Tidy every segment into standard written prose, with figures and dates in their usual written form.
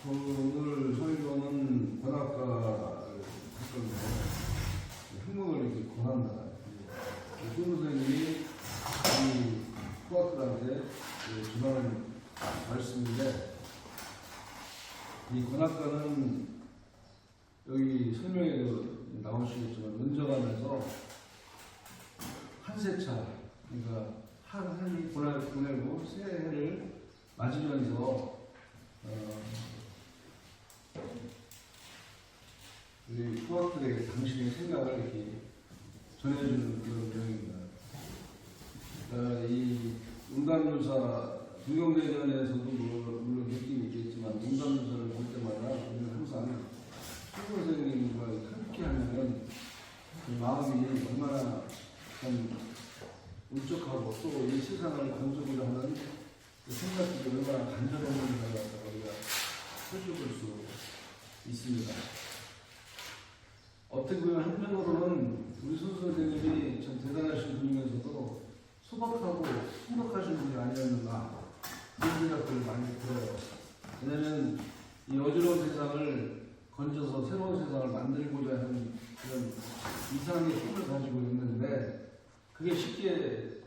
오늘 설교는 관악가를 할 건데, 학문을 이렇게 권한다. 손 선생님이 이 후학들한테 전하는 말씀인데, 이 관악가는 여기 설명에도 나오시겠지만, 은정하면서 한세차, 그러니까 한 해를 보내고 새해를 맞으면서 우리 후학들에게 당신의 생각을 이렇게 전해주는 그런 내용입니다. 이 운담유사 중경대전에서도 물론 느낌이 있겠지만 운담유사를 볼 때마다 우리는 항상 수 선생님과 함께하면 그 마음이 얼마나 참 울적하고 또 이 세상을 건져보려 하는 그 생각들이 얼마나 간절했는가를 우리가 살펴볼 수 있습니다. 어떻게 보면 한편으로는 우리 손 선생님이 참 대단하신 분이면서도 소박하고 소박하신 분이 아니었는가 그런 생각들을 많이 들어요. 왜냐하면 이 어지러운 세상을 건져서 새로운 세상을 만들고자 하는 그런 이상의 힘을 가지고 있는데 그게 쉽게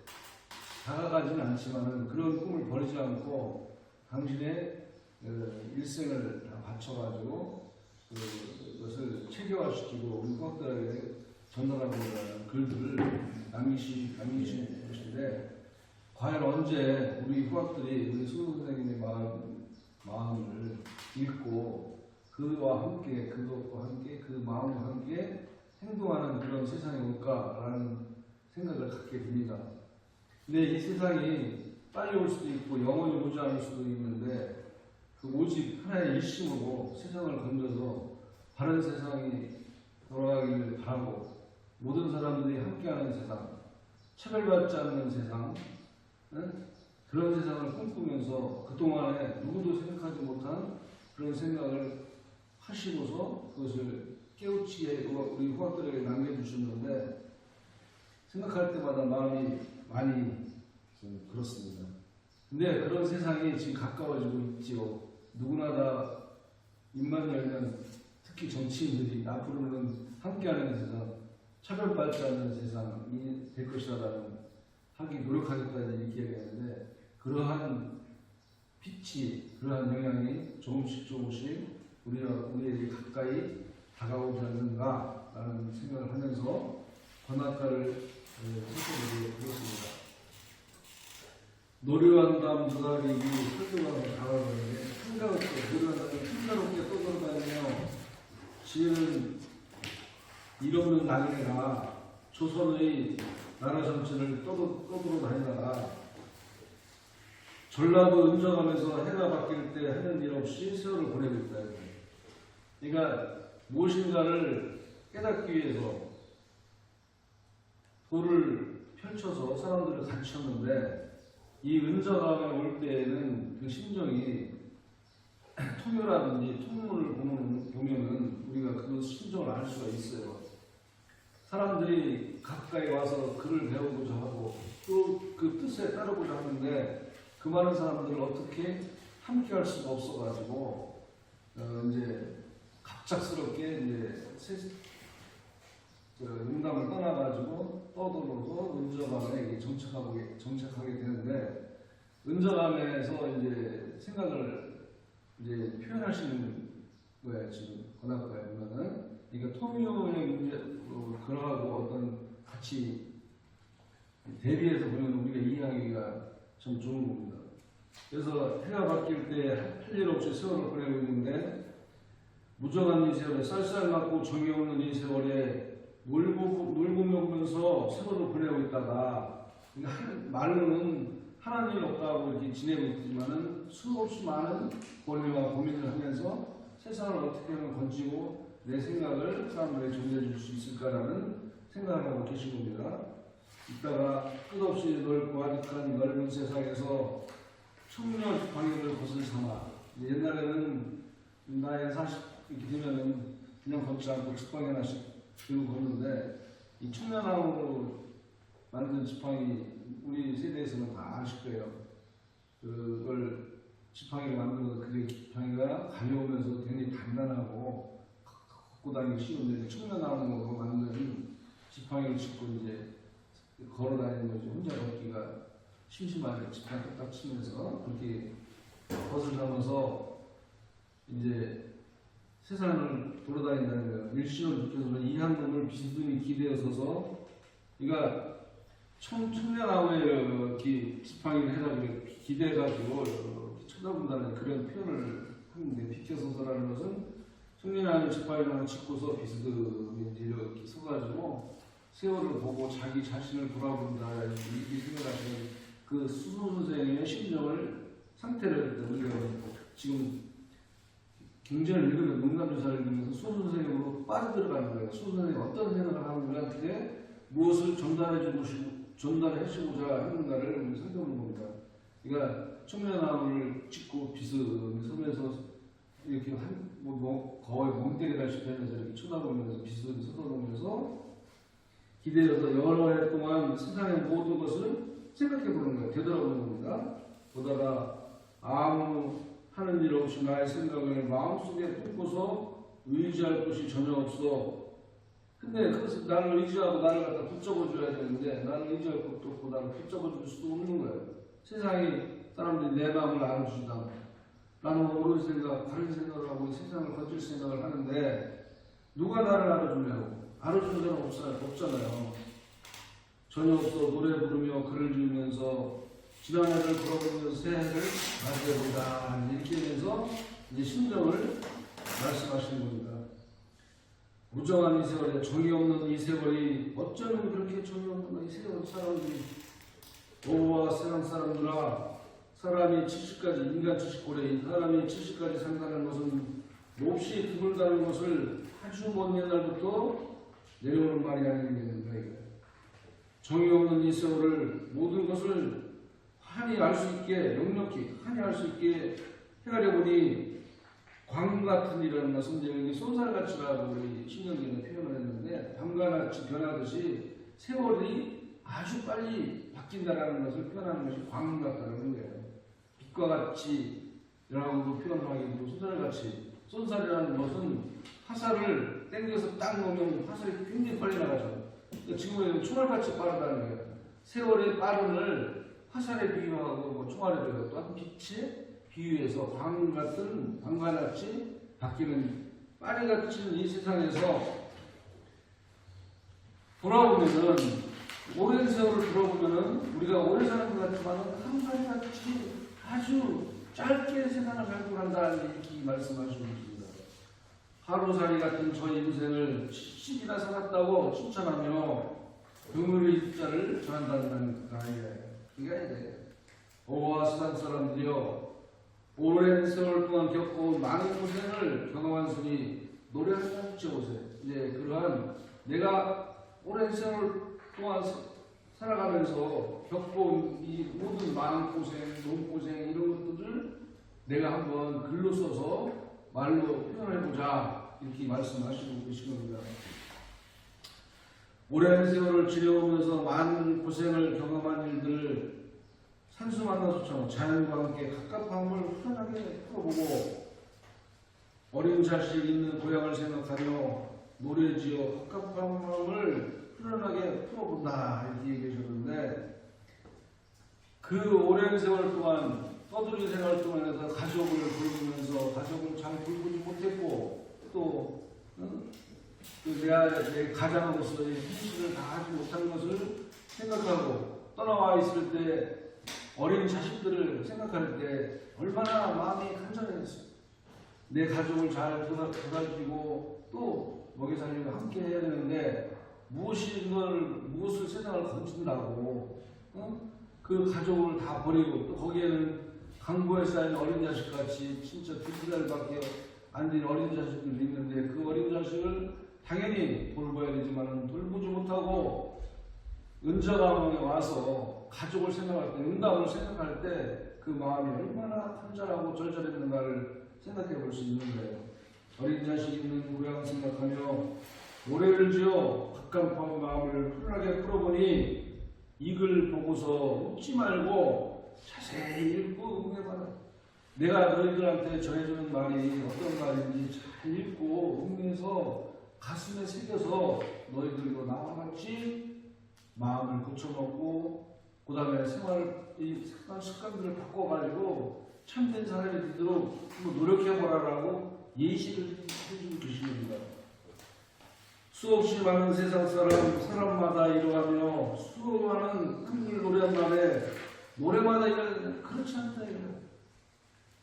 다가가지는 않지만 그런 꿈을 버리지 않고 당신의 일생을 다 바쳐가지고 그것을 체계화시키고 우리 후학들에게 전달하고 있는 글들을 남기신 것인데 과연 언제 우리 후학들이 우리 수 선생님의 마음을 읽고 그와 함께 그것과 함께 그 마음과 함께 행동하는 그런 세상이 올까라는 생각을 갖게 됩니다. 근데 이 세상이 빨리 올 수도 있고 영원히 오지 않을 수도 있는데 그 오직 하나의 일심으로 세상을 건져서 바른 세상이 돌아가기를 바라고 모든 사람들이 함께하는 세상, 차별받지 않는 세상, 그런 세상을 꿈꾸면서 그동안에 누구도 생각하지 못한 그런 생각을 하시고서 그것을 깨우치게 우리 후학들에게 남겨주셨는데 생각할 때마다 마음이 많이 좀 그렇습니다. 근데 그런 세상이 지금 가까워지고 있지요. 누구나 다 입만 열면 특히 정치인들이 앞으로는 함께하는 세상, 차별받지 않는 세상이 될 것이라는 하기 노력하겠다는 얘기하는데 그러한 빛이, 그러한 영향이 조금씩 우리에게 가까이 다가오지 않는가라는 생각을 하면서 관악가를 살펴보게 되었습니다. 노류한담 누가리기 설교가 다가오는데 한가롭게 떠돌아다니며 지혜는 일없는 낙이라 조선의 나라 전체를 떠돌아다니다가 전라도 은정하면서 해가 바뀔 때 하는 일 없이 세월을 보내고 있다. 그러니까 무엇인가를 깨닫기 위해서 도를 펼쳐서 사람들을 가르쳤는데 이 은정함에 올 때에는 그 심정이 통요라든지 통문을 보면은 우리가 그 심정을 알 수가 있어요. 사람들이 가까이 와서 글을 배우고자 하고 또 그 뜻에 따르고자 하는데 그 많은 사람들을 어떻게 함께 할 수가 없어가지고 이제 갑작스럽게 이제 용담을 떠나가지고 떠돌아서 은정함에 정착하게 되는데 은정함에서 이제 생각을 이제 표현하시는 거예요. 지금 관악가에 보면은 그러니까 통요의 문제 그러하고 어떤 같이 대비해서 보면 우리가 이해하기가 참 좋은 겁니다. 그래서 해가 바뀔 때 할 일 없이 세월을 보내고 있는데 무정한 이 세월에 쌀쌀맞고 정이 없는 이 세월에 놀고 먹으면서 세월을 보내고 있다가 말로는 하나님이 없다고 이렇게 지내고 있지만은 수없이 많은 권리와 고민을 하면서 세상을 어떻게 하면 건지고 내 생각을 사람들에게 전해줄 수 있을까라는 생각을 하고 계신 겁니다. 이따가 끝없이 넓고 아득한 넓은 세상에서 청년 방향을 벗을 삼아 옛날에는 나이 40 이렇게 되면은 그냥 걷지 않고 직방에 하나씩 들고 걷는데 이 청년함으로 만든 지팡이 우리 세대에서는 다 아실 거예요. 그걸 지팡이를 만들어서 그게 지팡이가 뭐냐, 가벼우면서 굉장히 단단하고 걷고 다니기 쉬운데 청년나무로 만든 지팡이를 짚고 이제 걸어 다니는 거죠. 혼자 걷기가 심심하게 지팡이 딱 치면서 그렇게 벗으면서 이제 세상을 돌아다닌다는 거예요. 일신을 느껴서 이 한 몸을 비스듬히 기대어 서서, 그러니까 청년나무에 이렇게 지팡이를 해가지고 기대가지고 쳐다본다는 그런 표현을 하는데, 비켜서서라는 것은 청년나무 지팡이를 짚고서 비스듬히 이렇게 서가지고 세월을 보고 자기 자신을 돌아본다, 이렇게 생각하시는 그 수소 선생님의 심정을, 상태를 우리가 지금 경전을 읽으면, 농담조사를 읽으면서 수소 선생님으로 빠져들어가는 거예요. 수소 선생님이 어떤 생각을 하고 우리한테 무엇을 전달해주고자 하는가를 우리 살펴보는 겁니다. 그러니까 청년나무를 찍고 비스듬히 서면서 이렇게 거의 멍때리다시피 하면서 이렇게 쳐다보면서 비스듬히 서다보면서 기대어서 여러 해 동안 세상의 모든 것을 생각해 보는 거예요. 되돌아보는 겁니다. 보다가 아무 하는 일 없이 나의 생각을 마음속에 품고서 의지할 곳이 전혀 없어. 근데 그것을 나를 의지하고 나를 갖다 붙잡아줘야 되는데, 나를 의지할 것도 없고 나를 붙잡아줄 수도 없는 거예요. 세상이 사람들이 내 마음을 알아주지도 않고, 나는 옳은 생각, 바른 생각을 하고 세상을 거칠 생각을 하는데, 누가 나를 알아주냐고. 알아주는 사람 없잖아요. 전혀 없어. 노래 부르며 글을 지으면서 지난 해를 돌아보면서 새해를 맞이해보자, 이렇게 하면서 이제 심정을 말씀하시는 겁니다. 무정한 이 세월에, 정이 없는 이 세월이, 어쩌면 그렇게 정이 없는 이 세월 사람들이, 오와 세상 사람들아, 사람이 70까지, 인간 70고래, 사람이 70까지 산다는 것은 몹시 드물다는 것을 아주 먼 옛날부터 내려오는 말이 아니겠는가. 정이 없는 이 세월을 모든 것을 한이 알 수 있게, 역력히 한이 알 수 있게 해가려 보니, 광 같은 일이라는 것은 이제 여기 쏜살같이라고 우리 신경계는 표현을 했는데, 밤과 변하듯이 세월이 아주 빨리 바뀐다라는 것을 표현하는 것이 광 같다는 거예요. 빛과 같이라고 표현을 하기도 쏜살같이. 쏜살이라는 것은 화살을 땡겨서 딱 놓으면 화살이 굉장히 빨리 나가죠. 그러니까 지금은 총알같이 빠르다는 거예요. 세월의 빠름을 화살에 비유하고 총알에 비유하고 또한 빛에 비유해서 광과 같이 바뀌는, 빨리같이 이 세상에서 돌아보면은, 오랜 세월을 돌아보면은 우리가 오래 사는 것 같지만은 한가지같이 아주 짧게 세상을 살고 간다는 이렇게 말씀하시고 있습니다. 하루살이 같은 저 인생을 70이나 살았다고 칭찬하며 긍휼의 입자를 전한다는 거예요. 이게 아니에요. 오와 세상 사람들이여, 오랜 세월 동안 겪어온 많은 고생을 경험하시니 노래 한 장 붙여보세요. 이제 그러한 내가 오랜 세월 동안 살아가면서 겪어온 이 모든 마음고생, 몸고생, 이런 것들을 내가 한번 글로 써서 말로 표현해보자, 이렇게 말씀하시고 계신 겁니다. 오랜 세월을 지내오면서 많은 고생을 경험한 일들을 산수 만나서처럼 자연과 함께 갑갑함을 편하게 풀어보고, 어린 자식 있는 고향을 생각하며 노래지어 갑갑함을 편안하게 풀어본다, 이렇게 얘기하셨는데, 그 오랜 세월 동안 떠들이 생활 동안에서 가족을 돌보면서 가족을 잘 돌보지 못했고, 또 내 가장으로서의 헌신을 다 하지 못한 것을 생각하고 떠나와 있을 때, 어린 자식들을 생각할 때 얼마나 마음이 간절했어요. 내 가족을 잘 돌아주고 또 먹여 살리고 함께 해야 되는데, 무엇을 세상을 거친다고 그 가족을 다 버리고, 또 거기에는 강보에 쌓인 어린 자식같이 진짜 2달밖에 안 된 어린 자식들이 있는데, 그 어린 자식을 당연히 돌봐야 되지만 돌보지 못하고 은저강에 와서 가족을 생각할 때, 응답을 생각할 때 그 마음이 얼마나 간절하고 절절했는가를 생각해 볼 수 있는 거예요. 어린 자식 있는 고향 생각하며 노래를 지어 갑갑한 마음을 편하게 풀어보니, 이 글 보고서 웃지 말고 자세히 읽고 응해봐라. 내가 너희들한테 전해주는 말이 어떤 말인지 잘 읽고 음미해서 가슴에 새겨서 너희들도 나와 같이 마음을 고쳐먹고 그 다음에 이 생활 습관들을 바꿔가지고 참된 사람이 되도록 노력해보라라고 예시를 해주고 계십니다. 수없이 많은 세상 사람마다 이러하며 수많은 큰글 노래한 말에 노래마다 이러는데 그렇지 않다 이거예요.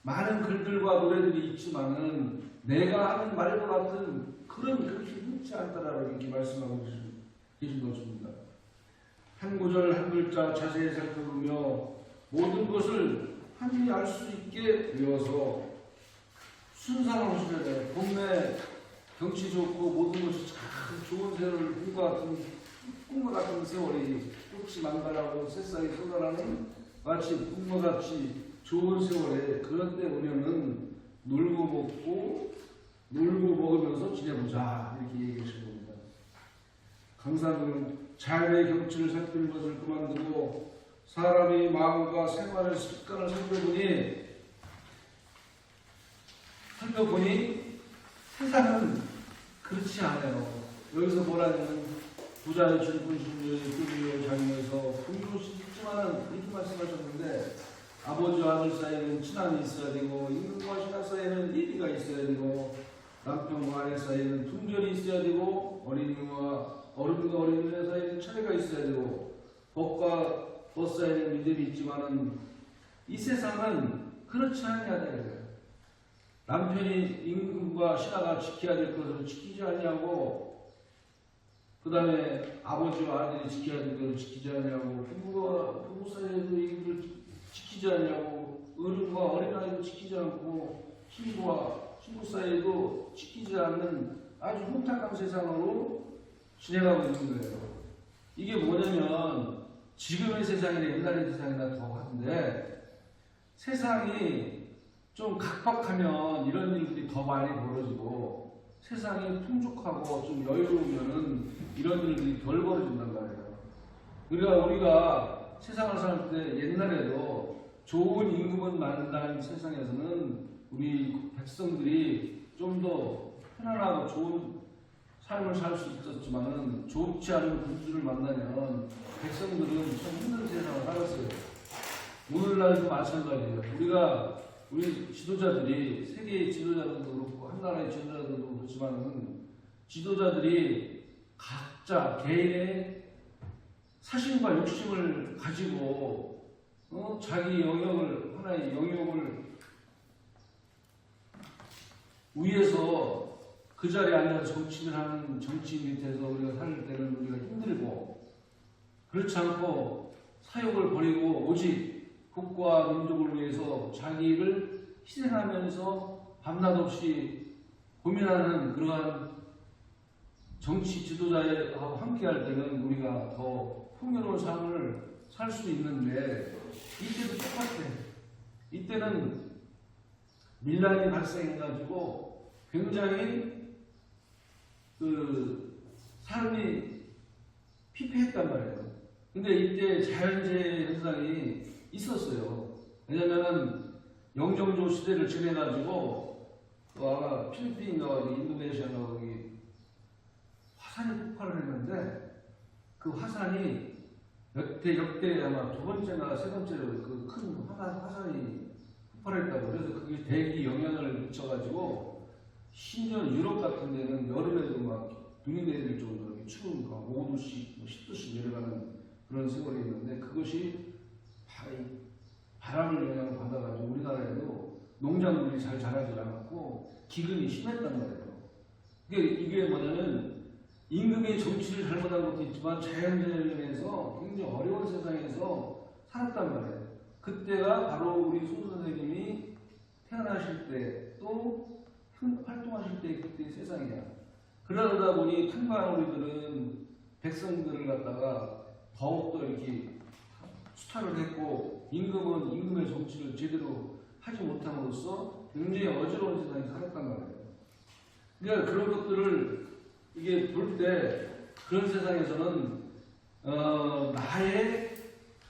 많은 글들과 노래들이 있지만은 내가 하는 말과 같은 그렇게 흔치 않다라고 이렇게 말씀하고 계신 것입니다. 한 구절 한 글자 자세히 살펴보며 모든 것을 한이 알 수 있게 외워서 순상을 하셔야 돼요. 봄에 경치 좋고 모든 것이 참 좋은 세월을 꿈과 같은 세월이 꽃이 만발하고 새싹이 쏟아나는 마치 꿈과 같이 좋은 세월에 그런 때 오면은 놀고 먹으면서 지내보자 이렇게 얘기하신 겁니다. 강사들은 삶의 경치를 살피는 것을 그만두고 사람의 마음과 생활의 습관을 살펴보니 세상은 그렇지 않아요. 여기서 뭐라냐면 부자의 질분신료의 교류의 장면에서 분노시 있지만은 이렇게 말씀하셨는데 아버지와 아들 사이에는 친함이 있어야 되고 임금과 신하 사이에는 예의가 있어야 되고 남편과 아내 사이에는 분별이 있어야 되고 어른과 어린이 사이에는 차례가 있어야 되고 법과 법 사이에는 믿음이 있지만은 이 세상은 그렇지 않냐는 거예요. 남편이 임금과 신하가 지켜야 될 것을 지키지 않냐고, 그 다음에 아버지와 아들이 지켜야 될 것을 지키지 않냐고, 부부 사이에도 이걸 지키지 않냐고, 어른과 어린아이도 지키지 않고, 친구와 친구 사이에도 지키지 않는 아주 혼탁한 세상으로 진행하고 있는 거예요. 이게 뭐냐면 지금의 세상이나 옛날의 세상이나 더 한데 세상이 좀 각박하면 이런 일들이 더 많이 벌어지고 세상이 풍족하고 좀 여유로우면은 이런 일들이 덜 벌어진단 말이에요. 그러니까 우리가 세상을 살 때 옛날에도 좋은 임금은 많다는 세상에서는 우리 백성들이 좀 더 편안하고 좋은 삶을 살 수 있었지만은 좋지 않은 군주를 만나면 백성들은 참 힘든 세상을 살았어요. 오늘날도 마찬가지예요. 우리 지도자들이 세계의 지도자들도 그렇고 한 나라의 지도자들도 그렇지만은 지도자들이 각자 개인의 사심과 욕심을 가지고 자기 하나의 영역을 위해서 그 자리에 앉아서 정치를 하는 정치인 밑에서 우리가 살 때는 우리가 힘들고 그렇지 않고 사욕을 버리고 오직 국가와 민족을 위해서 자기를 희생하면서 밤낮 없이 고민하는 그러한 정치 지도자하고 함께할 때는 우리가 더 풍요로운 삶을 살 수 있는데 이때도 똑같아. 이때는 밀란이 발생해가지고 굉장히 삶이 피폐했단 말이에요. 근데 이때 자연재해 현상이 있었어요. 왜냐면은 영종조 시대를 지내가지고 아마 필리핀인가 인도네시아인가 거기 화산이 폭발을 했는데 그 화산이 역대 아마 두 번째나 세 번째로 그 큰 화산이 폭발했다고. 그래서 그게 대기 영향을 미쳐가지고 심지어 유럽 같은 데는 여름에도 막 눈이 내릴 정도로 추운 5도씩 10도씩 내려가는 그런 세월이 있는데 그것이 바람을 영향을 받아가지고 우리나라에도 농작물이 잘 자라지 않았고 기근이 심했단 말이에요. 이게 뭐냐면 임금이 정치를 잘못한 것도 있지만 자연재해로 인해서 굉장히 어려운 세상에서 살았단 말이에요. 그때가 바로 우리 소수 선생님이 태어나실 때 또 활동하실 때 그때 세상이야. 그러다 보니 탄광 우리들은 백성들을 갖다가 더욱더 이렇게 수탈을 했고 임금은 임금의 정치를 제대로 하지 못함으로써 굉장히 어지러운 세상에 살았단 말이에요. 그러니까 그런 것들을 이게 볼 때 그런 세상에서는 나의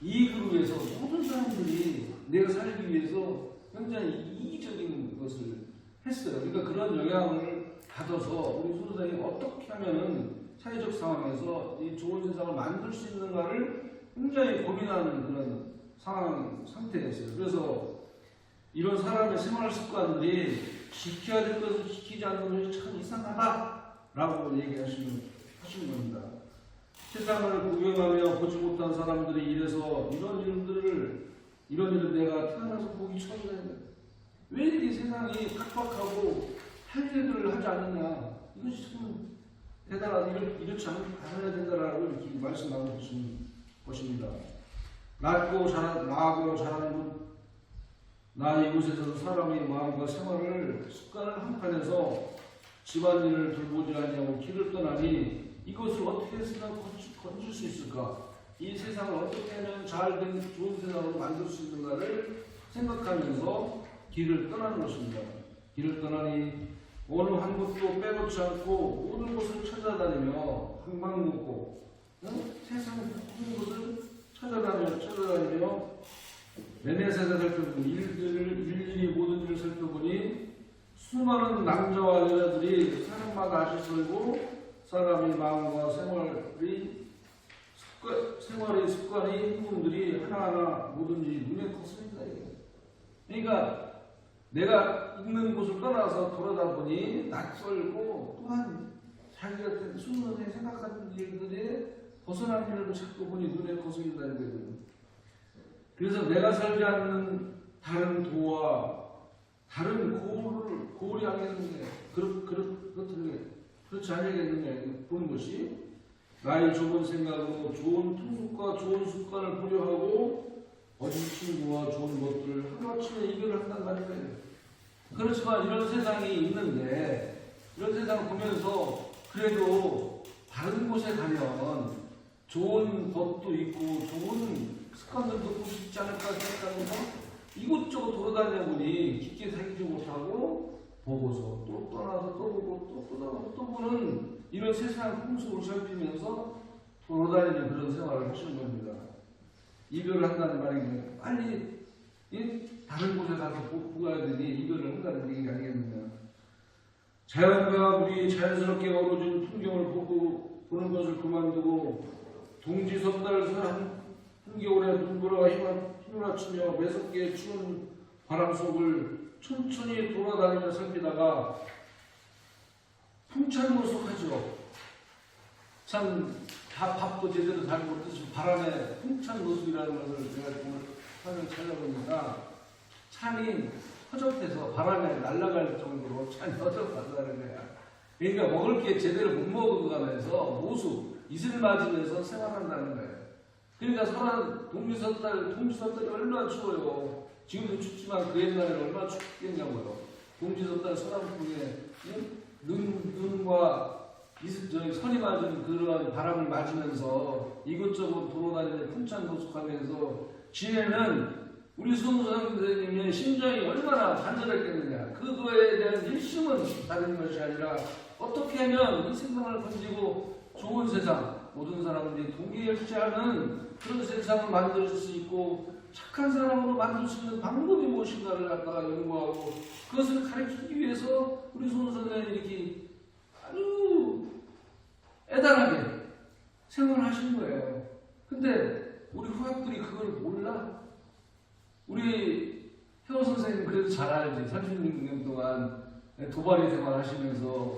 이익을 위해서 모든 사람들이 내가 살기 위해서 굉장히 이기적인 것을 했어요. 그러니까 그런 영향을 받아서 우리 선생님이 어떻게 하면은 사회적 상황에서 이 좋은 세상을 만들 수 있는가를 굉장히 고민하는 그런 상태였어요. 그래서 이런 사람의 생활 습관들이 지켜야 될 것을 지키지 않는 것이 참 이상하다라고 얘기하시는 겁니다. 세상을 구경하며 보지 못한 사람들이 이래서 이런 일을 내가 태어나서 보기 처음이다. 왜 이렇게 세상이 팍팍하고 할 일들을 하지 않느냐. 이것이 참 대단하다. 이렇지 않아야 된다라고 이렇게 말씀하고 계신 것입니다. 나고 자라는 곳, 나 이곳에서 사람의 마음과 생활을 습관을 한판에서 집안일을 돌보지 아니하고 길을 떠나니 이것을 어떻게 해서 건질 수 있을까? 이 세상을 어떻게 하면 잘된 좋은 세상으로 만들 수 있는가를 생각하면서 길을 떠나는 것입니다. 길을 떠나니 어느 한 곳도 빼놓지 않고 모든 곳을 찾아다니며 방방곡곡 세상 모든 곳을 찾아다니며 내내세상 살펴보니 일일이 모든 일을 살펴보니 수많은 남자와 여자들이 사람마다 아시설고 사람의 마음과 생활의 습관의 행동들이 하나하나 뭐든지 눈에 컸습니다. 그러니까 내가 있는 곳을 떠나서 돌아다 보니 낯설고 또한 자기가 순간에 생각하는 일들에 벗어난 일을 자꾸 보니 눈에 거슬린다는 거예요. 그래서 내가 살지 않는 다른 도와 다른 고울이 아니겠는데 그렇지 않겠느냐 보는 것이 나의 좁은 생각으로 좋은 풍속과 좋은 습관을 보려 하고 어린 친구와 좋은 것들을 하루아침에 이별을 한단 말이에요. 그렇지만 이런 세상이 있는데 이런 세상을 보면서 그래도 다른 곳에 가면 좋은 것도 있고 좋은 습관들도 볼 수 있지 않을까 생각하면서 이곳저곳 돌아다녀 보니 깊게 살지 못하고 보고서 또 떠나서 또 보고 또 떠나서 또 보는 이런 세상 풍속을 살피면서 돌아다니는 그런 생활을 하시는 겁니다. 이별을 한다는 말이 빨리 다른 곳에 가서 보아야 되니 이별을 한다는 얘기가 아니겠느냐. 자연과 물이 자연스럽게 어우러진 풍경을 보는 것을 그만두고 동지섬달에서 한겨울에 눈보라가 휘몰아치며 매섭게 추운 바람 속을 천천히 돌아다니며 살피다가 풍찬노숙하죠. 참 밥도 제대로 잘 못 드시고 바람에 풍찬노숙이라는 것을 제가 오늘 찾아보니까 찬이 허접해서 바람에 날아갈 정도로 찬이 허접하다는 거야. 그러니까 먹을 게 제대로 못 먹어가면서 모수 이슬 맞으면서 생활한다는 거예요. 그러니까 동지섬달이 얼마나 추워요. 지금도 춥지만 그 옛날에는 얼마나 춥겠냐고요. 동지섬달 서남풍에 눈과 선이 맞은 그런 바람을 맞으면서 이것저것 돌아다니는 풍찬 노숙하면서 지내는 우리 선생님의 심정이 얼마나 간절했겠느냐. 그거에 대한 일심은 다른 것이 아니라 어떻게 하면 이 세상을 건지고 좋은 세상, 모든 사람들이 동의일치하는 그런 세상을 만들 수 있고 착한 사람으로 만들 수 있는 방법이 무엇인가를 갖다가 연구하고 그것을 가르치기 위해서 우리 손 선생님이 이렇게 아주 애달하게 생활하신 거예요. 근데 우리 후학들이 그걸 몰라. 우리 혜호 선생님 그래도 잘 알지. 36년 동안 도발이 생활하시면서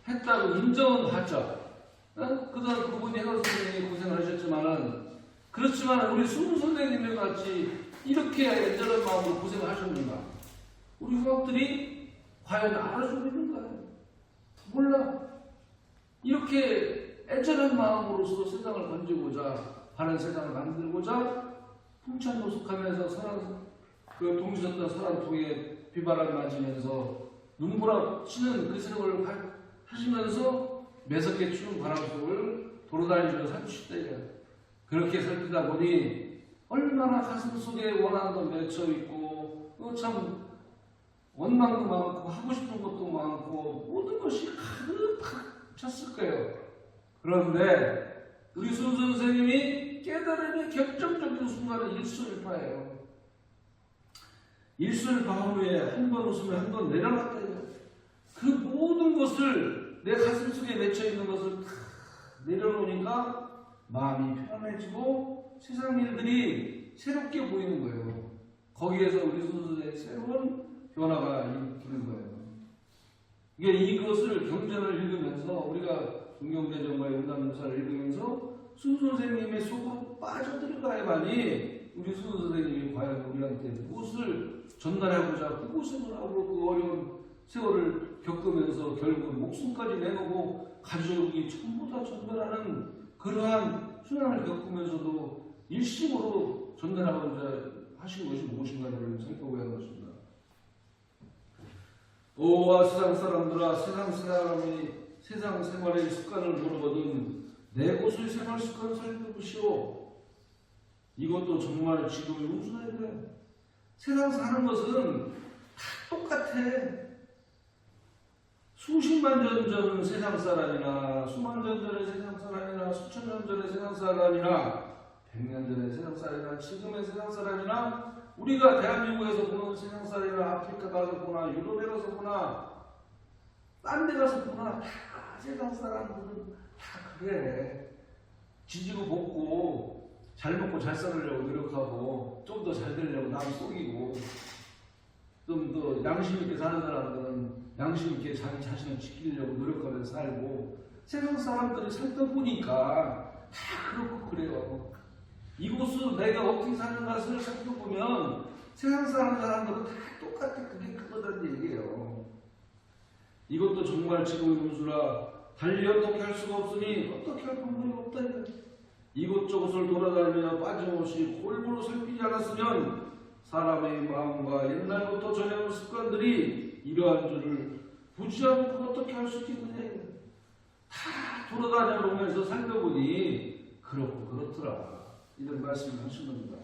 했다고 인정은 받죠. 그다음 그분이 혜호 선생님이 고생을 하셨지만은 그렇지만 우리 순 선생님과 같이 이렇게 애절한 마음으로 고생을 하셨는가? 우리 후학들이 과연 알아주고 있는가요? 몰라. 이렇게 애절한 마음으로서 세상을 건지고자 바른 세상을 만들고자 풍찬노숙하면서 그 동지섰던 서란통에 비바람 맞으면서 눈보라치는 그 생활을 하시면서 매섭게 추운 바람 속을 돌아다니면서 살피시다. 그렇게 살피다 보니 얼마나 가슴 속에 원한도 맺혀 있고 참 원망도 많고 하고 싶은 것도 많고 모든 것이 가득 찼을 거예요. 그런데 우리 순 선생님이 깨달음의 결정적인 순간은 일소일파예요. 일술 바후에 한 번 웃으며 한 번 내려놨다. 그 모든 것을 내 가슴 속에 맺혀 있는 것을 다 내려놓으니까 마음이 편안해지고 세상 일들이 새롭게 보이는 거예요. 거기에서 우리 순수의 새로운 변화가 일으키는 거예요. 이게 이것을 경전을 읽으면서 우리가 동경대전과의 은담유사를 읽으면서 순수 선생님의 속으로 빠져들어가야만이 우리 순수 선생님이 과연 우리한테 무엇을 전달하고자 그곳을 하고 그 어려운 세월을 겪으면서 결국 목숨까지 내놓고 가족이 전부 다 전달하는 그러한 순환을 겪으면서도 일심으로 전달하고자 하신 것이 무엇인가를 살펴봐야 하는 것입니다. 오와 세상 사람들아, 세상 생활의 습관을 모르거든 내 곳의 생활 습관을 살펴보시오. 이것도 정말 지금의 우순한 거야. 세상 사는 것은 다 똑같아. 수십만 년 전 세상 사람이나 수만 년 전의 세상 사람이나 수천 년 전의 세상 사람이나 100년 전의 세상 사람이나 지금의 세상 사람이나 우리가 대한민국에서 보는 세상 사람이나 아프리카 가서 보나 유럽에 가서 보나 딴 데 가서 보나 다 세상 사람들은 다 그래. 지지고 볶고 잘 먹고 잘 살으려고 노력하고 좀 더 잘 되려고 남 속이고 좀 더 양심 있게 사는 사람들은 양심 있게 자기 자신을 지키려고 노력하면서 살고 세상 사람들이 살다 보니까 다 그렇고 그래요. 이곳을 내가 어떻게 사는 것을 살펴보면 세상 사람들은 다 똑같아. 그게 그거란 얘기예요. 이것도 정말 지금의 문수라 달리 어떻게 할 수가 없으니 어떻게 할 방법이 없다. 이곳저곳을 돌아다니며 빠짐없이 골고루 살피지 않았으면 사람의 마음과 옛날부터 전해온 습관들이 이러한 줄을 보지 않고 어떻게 할 수 있겠느냐. 다 돌아다녀 보면서 살펴보니 그렇고 그렇더라. 이런 말씀을 하신 겁니다.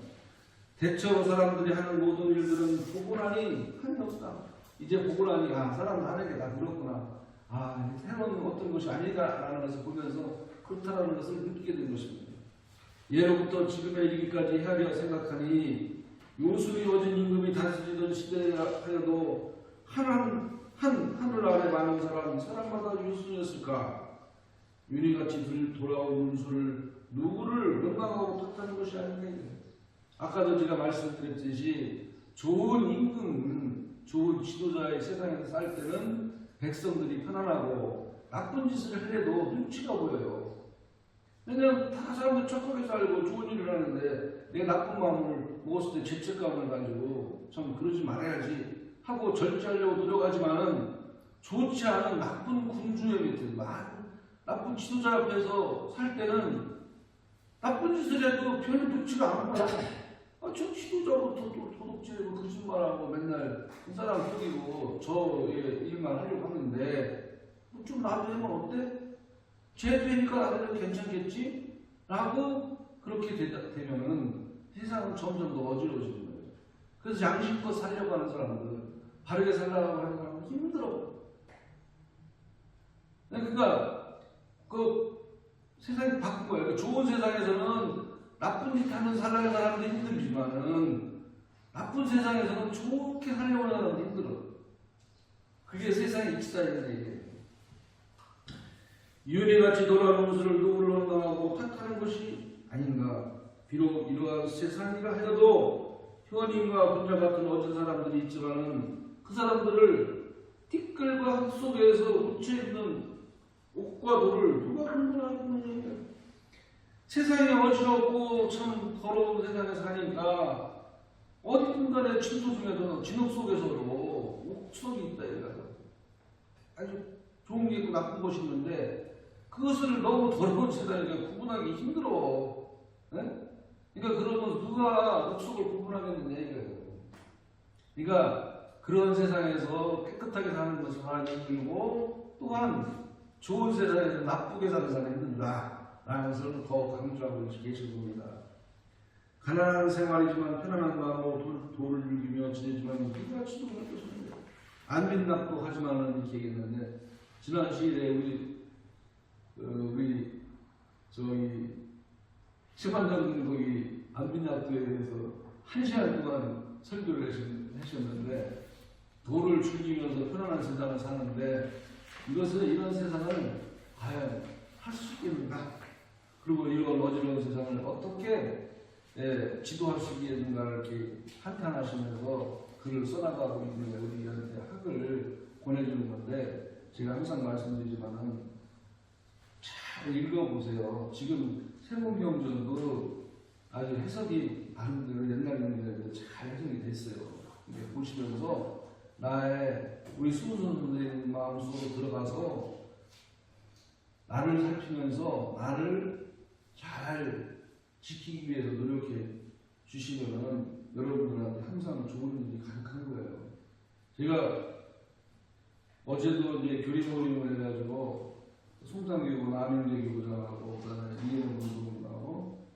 대체로 사람들이 하는 모든 일들은 보고 나니 한이 없다. 이제 보고 나니 사람 하는 게 다 그렇구나. 새로운 어떤 것이 아니다라는 것을 보면서 그렇다라는 것을 느끼게 된 것입니다. 예로부터 지금에 이르기까지 헤아려 생각하니 요술이 어진 임금이 다스리던 시대하여도 하늘 아래 많은 사람마다 요술이었을까? 유리같이 돌아온 문수를 누구를 명망하고 탓하는 것이 아닌가. 아까도 제가 말씀드렸듯이 좋은 임금, 좋은 지도자의 세상에서 살 때는 백성들이 편안하고 나쁜 짓을 해도 눈치가 보여요. 왜냐면 다 사람들 착하게 살고 좋은 일을 하는데 내 나쁜 마음을 먹었을 때 죄책감을 가지고 참 그러지 말아야지 하고 절제하려고 노력하지만은 좋지 않은 나쁜 군주의 밑에 나쁜 지도자 앞에서 살 때는 나쁜 짓을 해도 별로 눈치가 안 보여. 저 지도자부터 도둑질하고 거짓말하고 맨날 이 사람 속이고 저의 일만 하려고 하는데 좀 나도 하면 어때? 쟤 되니까 나도 괜찮겠지? 라고 그렇게 되면은 세상은 점점 더 어지러워지는 거예요. 그래서 양심껏 살려고 하는 사람들, 바르게 살려고 하는 사람은 힘들어. 그러니까 세상이 바꾼 거예요. 좋은 세상에서는 나쁜 짓 하는 살아가는 사람도 힘들지만은 나쁜 세상에서는 좋게 살려고 하는 사람도 힘들어. 그게 세상의 이치다는 얘기예요. 윤회같이 돌아오는 것을 누구를 원망하고 탓하는 것이 아닌가. 비록 이러한 세상이라 하여도 현인과 분자 같은 어진 사람들이 있지만은 그 사람들을 티끌과 흙 속에서 묻혀있는 옥과 돌을 누가 분별하겠느냐. 세상이 어지럽고 참 더러운 세상에 사니까 어딘가에 진도 중에서는 진흙 속에서도 옥석이 있다. 아주 좋은 게 있고 나쁜 것이 있는데 그것을 너무 더러운 세상이니까 구분하기 힘들어. 네? 그러니까 그러면 누가 옥석을 구분하겠느냐 이거예요. 그러니까 그런 세상에서 깨끗하게 사는 것을 하기 힘들고 또한 좋은 세상에서 나쁘게 사는 사람이 힘들다. 라는 것을 더 강조하고 계신 겁니다. 가난한 생활이지만 편안한 마음으로 돌을 즐기며 지내지만 누가 지도할 것입니다. 안빈납도 하지만은 이렇게 얘기했는데 지난 시일에 우리 심한정 감독이 안빈납도에 대해서 1시간 동안 설교를 하셨는데 돈을 즐기면서 편안한 세상을 사는데 이것은 이런 세상을 과연 할 수 있겠는가? 그리고 이런 어지러운 세상을 어떻게 지도할 수 있겠는가를 이렇게 한탄하시면서 글을 써나가고 있는 우리한테 학을 권해주는 건데 제가 항상 말씀드리지만은 잘 읽어보세요. 지금 세문경전도 아주 해석이 나름대로 옛날 경전에 잘 해석이 됐어요. 보시면서 우리 수호선 선생님 마음속으로 들어가서 나를 살피면서 나를 잘 지키기 위해서 노력해 주시면은 여러분들한테 항상 좋은 일이 가득한 거예요. 제가 어제도 이제 교리 모임을 해가지고 송산교구, 남영제교구장하고 그다음에 이해영 공동하고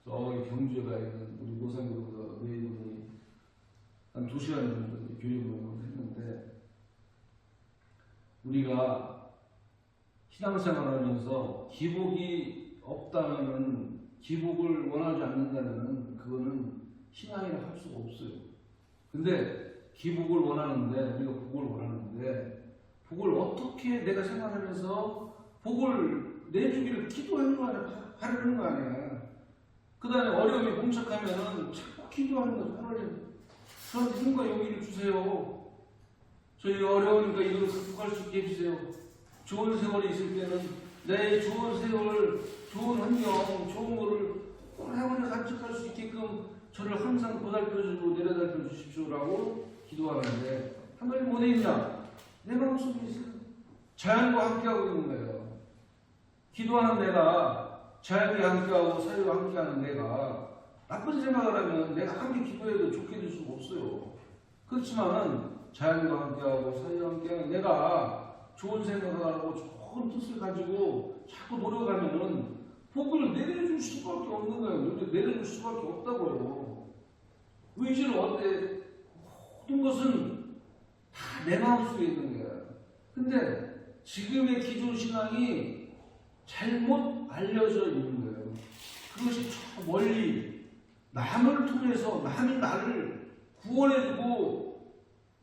저기 경주에 가 있는 우리 노산교구가 네 분이 한 2시간 정도 교리 모임을 했는데 우리가 신앙생활하면서 기복이 없다면은 기복을 원하지 않는다면은 그거는 신앙이라 할 수가 없어요. 근데 기복을 원하는데 우리가 복을 원하는데 복을 어떻게 내가 생활하면서 복을 내주기를 기도하는 거 아니야? 바라는 거 아니야? 그 다음에 어려움이 봉착하면은 자꾸 기도하는 거죠. 하나님 저한테 힘과 용기를 주세요. 저희 어려우니까 이걸 극복할 수 있게 해주세요. 좋은 세월이 있을 때는 내 좋은 세월, 좋은 환경, 좋은 거를 오래오래 간직할 수 있게끔 저를 항상 보살펴주고 내려달펴 주십시오라고 기도하는데 하나님 어디 있냐? 내 마음속에 있어요. 자연과 함께하고 있는 거예요. 기도하는 내가 자연과 함께하고 사회와 함께하는 내가 나쁜 생각을 하면 내가 아무리 기도해도 좋게 될 수가 없어요. 그렇지만은 자연과 함께하고 사회와 함께하는 내가 좋은 생각을 하고 좋은 뜻을 가지고 자꾸 노력하면은 복을 내려줄 수밖에 없는 거예요. 내려줄 수밖에 없다고요. 의지는 어때? 모든 것은 다 내 마음속에 있는 거예요. 근데 지금의 기존 신앙이 잘못 알려져 있는 거예요. 그것이 저 멀리 남을 통해서 남이 나를 구원해주고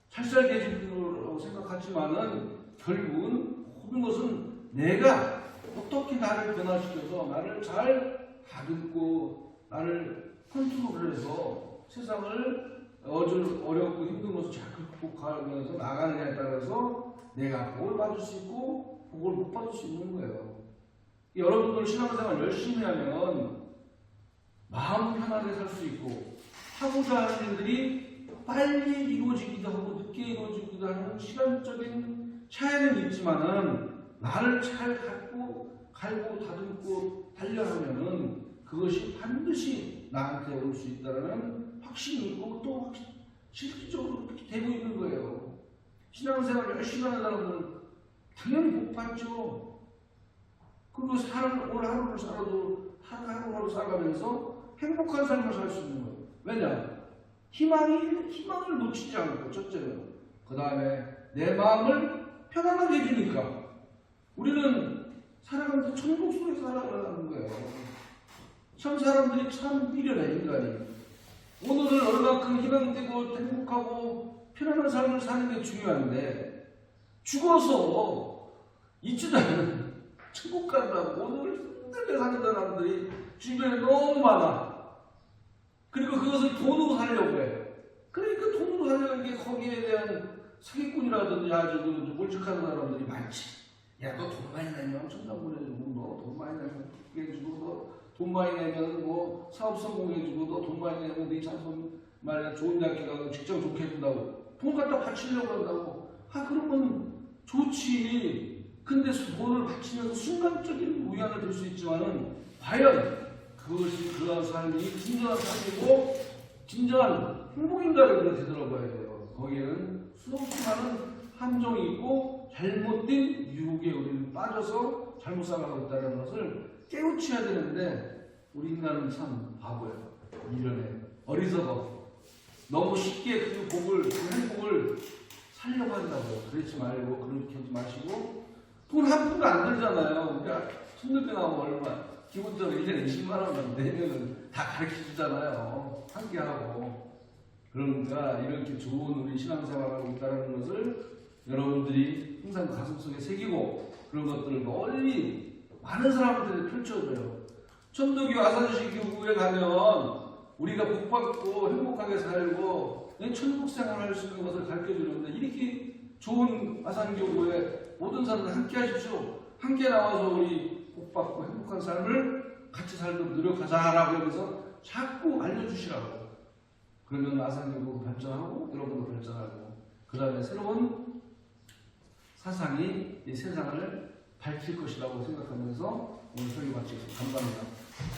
잘 살게 해주는 생각하지만은 결국은 모든 것은 내가 어떻게 나를 변화시켜서 나를 잘 다듬고 나를 컨트롤해서 세상을 어렵고 힘든 것을 잘 극복하면서 나가느냐에 따라서 내가 복을 받을 수 있고 복을 못 받을 수 있는 거예요. 여러분들 신앙생활 열심히 하면 마음 편하게 살 수 있고 하고자 하는 일들이 빨리 이루어지기도 하고 늦게 이루어지기도 하는 시간적인 차이는 있지만은 나를 잘 갈고 다듬고 달려하면은 그것이 반드시 나한테 올 수 있다는 확신이 있고 또 실질적으로 그렇게 되고 있는 거예요. 신앙생활 열심히 하는 사람들은 당연히 복 받죠. 그리고 오늘 하루를 살아도 하루하루 살아가면서 행복한 삶을 살 수 있는 거예요. 왜냐? 희망을 놓치지 않고 첫째는 그 다음에 내 마음을 편안하게 해주니까 우리는 살아가면서 천국 속에서 살아가는 거예요. 참 사람들이 참 미련해 인간이. 오늘은 얼마큼 희망되고 행복하고 편안한 삶을 사는 게 중요한데 죽어서 있지도 않은 천국 간다고 오늘 힘들게 사는 사람들이 주변에 너무 많아. 그리고 그것을 돈으로 살려고 해. 그러니까 돈으로 살려는 게 거기에 대한 사기꾼이라든지 아주 몰직한 사람들이 많지. 야, 너 돈 많이 내면 천당 보내주고, 너 돈 많이 내면 해주고, 너 돈 많이 내면 뭐 사업 성공해주고, 너 돈 많이 내면 네 자손 말이야 좋은 대학교 가고 직장 좋게 해준다고. 돈 갖다 바치려고 한다고. 그러면 좋지. 근데 돈을 바치면서 순간적인 우연을 들 수 있지만은 과연 그것이 그런 삶이 진정한 삶이고 진정한 행복인가를 우리가 되돌아봐야 돼요. 거기에는 수없이 많은 함정이 있고 잘못된 유혹에 우리는 빠져서 잘못 살아가고 있다는 것을 깨우쳐야 되는데 우리 인간은 참 바보예요. 미련해. 어리석어. 너무 쉽게 그 행복을 살려고 한다고요. 그렇지 말고 그렇게 하지 마시고 돈 한 푼도 안 들잖아요. 그러니까 손님께 나오면 얼마 기본적으로 1년에 20만 원만 내면은 다 가르쳐 주잖아요. 한 개 하고. 그러니까 이렇게 좋은 우리 신앙생활을 하고 있다는 것을 여러분들이 항상 가슴속에 새기고 그런 것들을 널리 많은 사람들한테 펼쳐줘요. 천도교 아산시교구에 가면 우리가 복받고 행복하게 살고 천국 생활할 수 있는 것을 가르쳐 주는데 이렇게 좋은 아산교구에 모든 사람들 함께 하십시오. 함께 나와서 우리 복받고 행복한 삶을 같이 살도록 노력하자라고 하면서 자꾸 알려주시라고. 그러면 아산교구 발전하고 여러분도 발전하고 그 다음에 새로운 사상이 이 세상을 밝힐 것이라고 생각하면서 오늘 설교 마치겠습니다. 감사합니다.